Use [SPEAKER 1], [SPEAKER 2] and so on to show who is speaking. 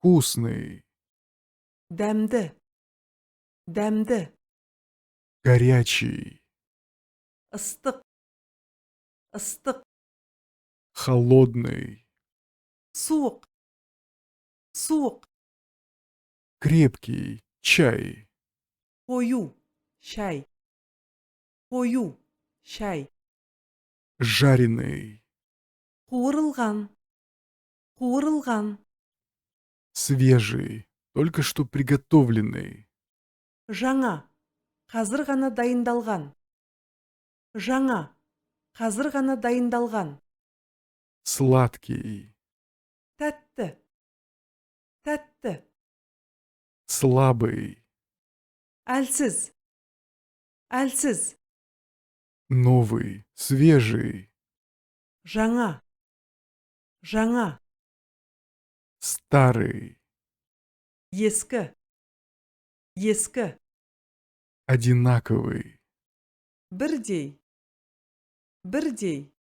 [SPEAKER 1] Вкусный.
[SPEAKER 2] дәмді, дәмді,
[SPEAKER 1] Горячий.
[SPEAKER 2] ыстық, ыстық,
[SPEAKER 1] Холодный.
[SPEAKER 2] суық, суық,
[SPEAKER 1] Крепкий. Чай.
[SPEAKER 2] қою, шай, қою, шай,
[SPEAKER 1] Жареный.
[SPEAKER 2] қуырылған, қуырылған,
[SPEAKER 1] Свежий. Только что приготовленный.
[SPEAKER 2] жаңа, қазір ғана дайындалған, жаңа, қазір ғана дайындалған,
[SPEAKER 1] Сладкий.
[SPEAKER 2] тәтті, тәтті,
[SPEAKER 1] Слабый.
[SPEAKER 2] әлсіз, әлсіз,
[SPEAKER 1] Новый. Свежий.
[SPEAKER 2] жаңа, жаңа,
[SPEAKER 1] Старый.
[SPEAKER 2] ескі, ескі,
[SPEAKER 1] Одинаковый.
[SPEAKER 2] бірдей, бірдей,